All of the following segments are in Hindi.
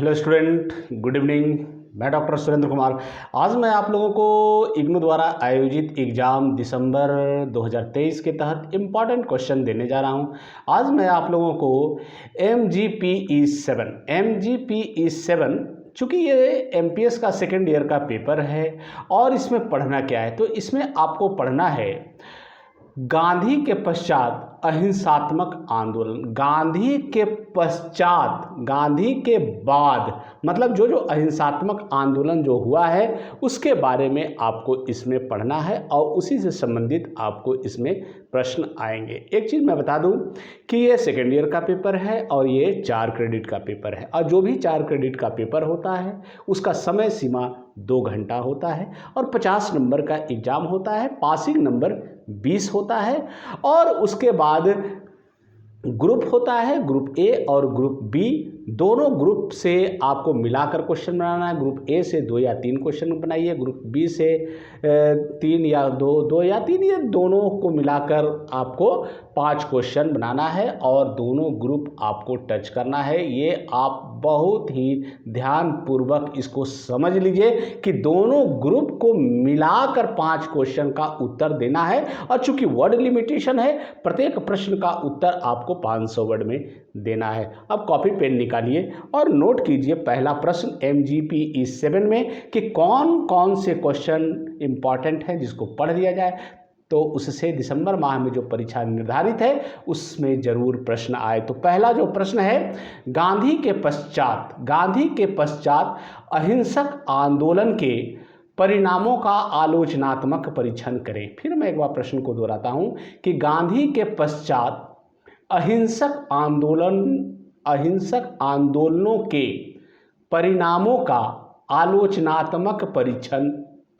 Hello student, good evening. मैं डॉक्टर सुरेंद्र कुमार। आज मैं आप लोगों को इग्नू द्वारा आयोजित एग्ज़ाम दिसंबर 2023 के तहत इम्पॉर्टेंट क्वेश्चन देने जा रहा हूं। आज मैं आप लोगों को MGPE7 चूँकि ये MPS का सेकेंड ईयर का पेपर है और इसमें पढ़ना क्या है, तो इसमें आपको पढ़ना है गांधी के पश्चात अहिंसात्मक आंदोलन। गांधी के पश्चात, गांधी के बाद, मतलब जो जो अहिंसात्मक आंदोलन जो हुआ है उसके बारे में आपको इसमें पढ़ना है और उसी से संबंधित आपको इसमें प्रश्न आएंगे। एक चीज़ मैं बता दूं कि ये सेकेंड ईयर का पेपर है और ये 4 क्रेडिट का पेपर है और जो भी 4 क्रेडिट का पेपर होता है उसका समय सीमा 2 घंटा होता है और 50 नंबर का एग्ज़ाम होता है। पासिंग नंबर 20 होता है और उसके बाद ग्रुप होता है, ग्रुप ए और ग्रुप बी। दोनों ग्रुप से आपको मिलाकर क्वेश्चन बनाना है। ग्रुप ए से 2 या 3 क्वेश्चन बनाइए, ग्रुप बी से 3 या 2 या 3, ये दोनों को मिलाकर आपको 5 क्वेश्चन बनाना है और दोनों ग्रुप आपको टच करना है। ये आप बहुत ही ध्यानपूर्वक इसको समझ लीजिए कि दोनों ग्रुप को मिलाकर 5 क्वेश्चन का उत्तर देना है और चूंकि वर्ड लिमिटेशन है, प्रत्येक प्रश्न का उत्तर आपको 500 वर्ड में देना है। अब कॉपी पेन निकालिए और नोट कीजिए पहला प्रश्न MGPE7 में कि कौन कौन से क्वेश्चन इंपॉर्टेंट हैं जिसको पढ़ लिया जाए तो उससे दिसंबर माह में जो परीक्षा निर्धारित है उसमें जरूर प्रश्न आए। तो पहला जो प्रश्न है, गांधी के पश्चात अहिंसक आंदोलन के परिणामों का आलोचनात्मक परीक्षण करें। फिर मैं एक बार प्रश्न को दोहराता हूं कि गांधी के पश्चात अहिंसक आंदोलनों के परिणामों का आलोचनात्मक परीक्षण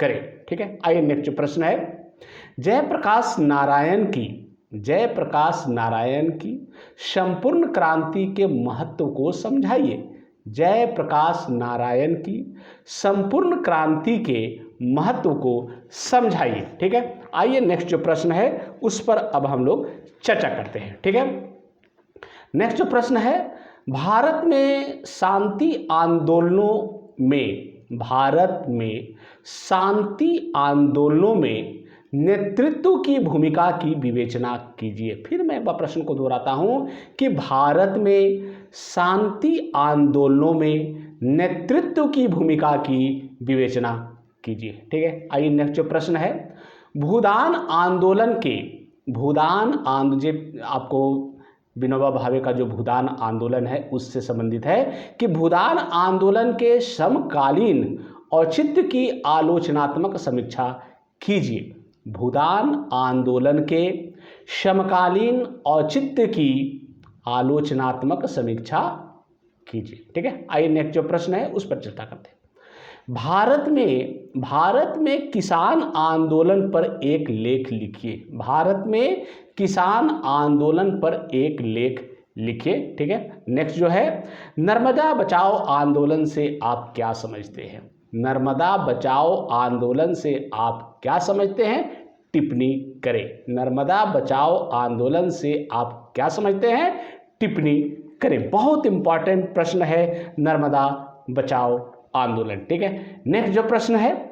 करें। ठीक है, आइए नेक्स्ट प्रश्न है, जयप्रकाश नारायण की संपूर्ण क्रांति के महत्व को समझाइए। जयप्रकाश नारायण की संपूर्ण क्रांति के महत्व को समझाइए। ठीक है, आइए नेक्स्ट जो प्रश्न है उस पर अब हम लोग चर्चा करते हैं। ठीक है, नेक्स्ट जो प्रश्न है, भारत में शांति आंदोलनों में नेतृत्व की भूमिका की विवेचना कीजिए। फिर मैं एक बार प्रश्न को दोहराता हूं कि भारत में शांति आंदोलनों में नेतृत्व की भूमिका की विवेचना कीजिए। ठीक है, आइए नेक्स्ट जो प्रश्न है, भूदान आंदोलन आपको विनोबा भावे का जो भूदान आंदोलन है उससे संबंधित है कि भूदान आंदोलन के समकालीन औचित्य की आलोचनात्मक समीक्षा कीजिए। भूदान आंदोलन के समकालीन औचित्य की आलोचनात्मक समीक्षा कीजिए। ठीक है, आइए नेक्स्ट जो प्रश्न है उस पर चर्चा करते हैं। भारत में किसान आंदोलन पर एक लेख लिखिए। भारत में किसान आंदोलन पर एक लेख लिखिए। ठीक है, नेक्स्ट जो है, नर्मदा बचाओ आंदोलन से आप क्या समझते हैं। नर्मदा बचाओ आंदोलन से आप क्या समझते हैं, टिप्पणी करें। नर्मदा बचाओ आंदोलन से आप क्या समझते हैं, टिप्पणी करें। बहुत इंपॉर्टेंट प्रश्न है नर्मदा बचाओ आंदोलन। ठीक है, नेक्स्ट जो प्रश्न है,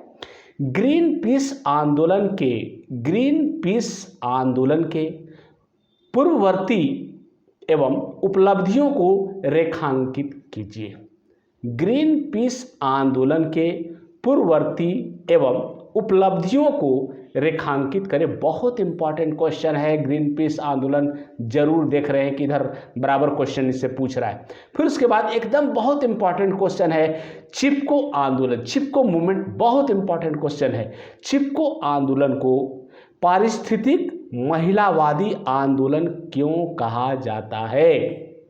ग्रीन पीस आंदोलन के पूर्ववर्ती एवं उपलब्धियों को रेखांकित कीजिए। ग्रीन पीस आंदोलन के पूर्ववर्ती एवं उपलब्धियों को रेखांकित करें। बहुत इंपॉर्टेंट क्वेश्चन है। ग्रीन पीस आंदोलन जरूर देख रहे हैं कि इधर बराबर क्वेश्चन इससे पूछ रहा है। फिर उसके बाद एकदम बहुत इंपॉर्टेंट क्वेश्चन है चिपको आंदोलन, चिपको मूवमेंट, बहुत इंपॉर्टेंट क्वेश्चन है। चिपको आंदोलन को पारिस्थितिक महिलावादी आंदोलन क्यों कहा जाता है,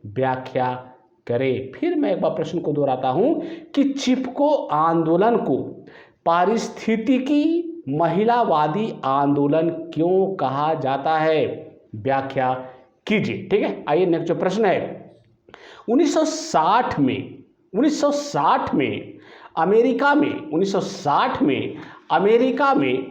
व्याख्या करें। फिर मैं एक बार प्रश्न को दोहराता हूं कि चिपको आंदोलन को पारिस्थितिकी महिलावादी आंदोलन क्यों कहा जाता है, व्याख्या कीजिए। ठीक है, आइए नेक्स्ट जो प्रश्न है, 1960 में अमेरिका में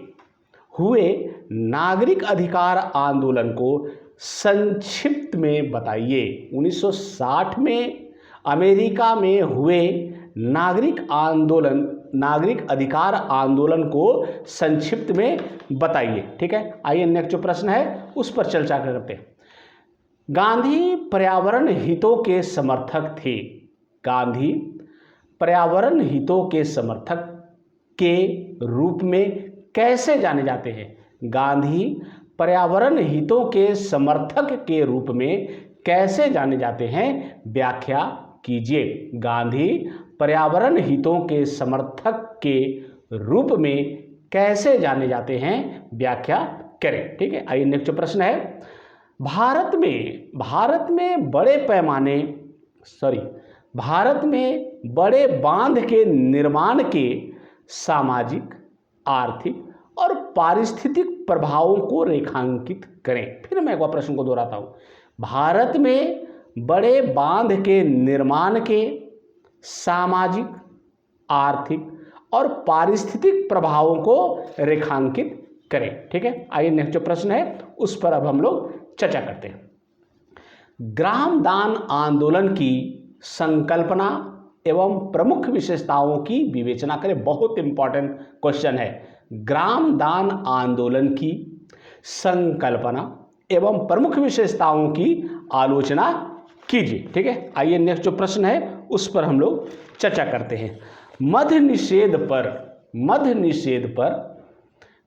हुए नागरिक अधिकार आंदोलन को संक्षिप्त में बताइए। 1960 में अमेरिका में हुए नागरिक अधिकार आंदोलन को संक्षिप्त में बताइए। ठीक है, आइए नेक्स्ट जो प्रश्न है उस पर चर्चा करते हैं। गांधी पर्यावरण हितों के समर्थक थे। गांधी पर्यावरण हितों के समर्थक के रूप में कैसे जाने जाते हैं? गांधी पर्यावरण हितों के समर्थक के रूप में कैसे जाने जाते हैं? व्याख्या कीजिए। गांधी पर्यावरण हितों के समर्थक के रूप में कैसे जाने जाते हैं? व्याख्या करें। ठीक है, आइए नेक्स्ट प्रश्न है। भारत में बड़े बांध के निर्माण के सामाजिक, आर्थिक और पारिस्थितिक प्रभावों को रेखांकित करें। फिर मैं एक बार प्रश्न को दोहराता हूं। भारत में बड़े बांध के निर्माण के सामाजिक, आर्थिक और पारिस्थितिक प्रभावों को रेखांकित करें। ठीक है, आइए नेक्स्ट जो प्रश्न है उस पर अब हम लोग चर्चा करते हैं। ग्राम दान आंदोलन की संकल्पना एवं प्रमुख विशेषताओं की विवेचना करें। बहुत इंपॉर्टेंट क्वेश्चन है। ग्राम दान आंदोलन की संकल्पना एवं प्रमुख विशेषताओं की आलोचना कीजिए। ठीक है, आइए नेक्स्ट जो प्रश्न है उस पर हम लोग चर्चा करते हैं। मद्य निषेध पर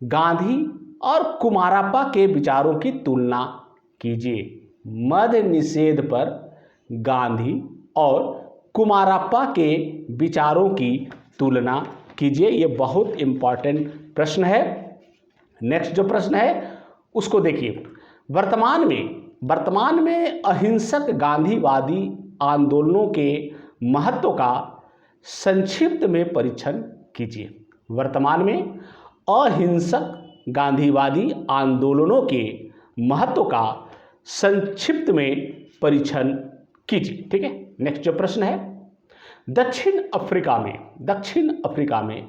गांधी और कुमारप्पा के विचारों की तुलना कीजिए। मद्य निषेध पर गांधी और कुमारप्पा के विचारों की तुलना कीजिए। ये बहुत इंपॉर्टेंट प्रश्न है। नेक्स्ट जो प्रश्न है उसको देखिए। वर्तमान में अहिंसक गांधीवादी आंदोलनों के महत्व का संक्षिप्त में परीक्षण कीजिए। वर्तमान में अहिंसक गांधीवादी आंदोलनों के महत्व का संक्षिप्त में परीक्षण कीजिए। ठीक है, नेक्स्ट जो प्रश्न है। दक्षिण अफ्रीका में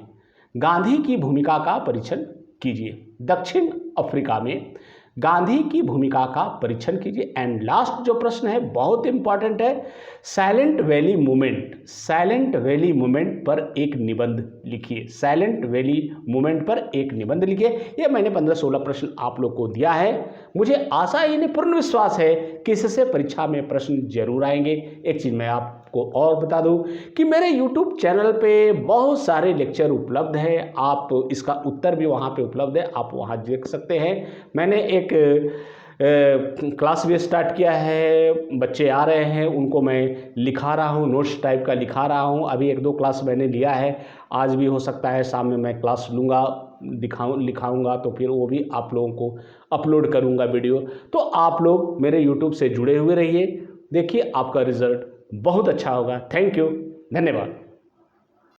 गांधी की भूमिका का परीक्षण कीजिए। दक्षिण अफ्रीका में गांधी की भूमिका का परीक्षण कीजिए। एंड लास्ट जो प्रश्न है बहुत इंपॉर्टेंट है। साइलेंट वैली मूवमेंट पर एक निबंध लिखिए। साइलेंट वैली मूवमेंट पर एक निबंध लिखिए। ये मैंने 15-16 प्रश्न आप लोग को दिया है। मुझे आशा ही नहीं पूर्ण विश्वास है कि इससे परीक्षा में प्रश्न जरूर आएंगे। एक चीज़ मैं आपको और बता दूं कि मेरे YouTube चैनल पे बहुत सारे लेक्चर उपलब्ध है। आप इसका उत्तर भी वहाँ पे उपलब्ध है, आप वहाँ देख सकते हैं। मैंने एक क्लास भी स्टार्ट किया है, बच्चे आ रहे हैं, उनको मैं लिखा रहा हूँ, नोट्स टाइप का लिखा रहा हूँ। अभी 1-2 क्लास मैंने लिया है, आज भी हो सकता है शाम में मैं क्लास लूँगा, लिखाऊंगा तो फिर वो भी आप लोगों को अपलोड करूँगा वीडियो। तो आप लोग मेरे यूट्यूब से जुड़े हुए रहिए, देखिए आपका रिजल्ट बहुत अच्छा होगा। थैंक यू, धन्यवाद।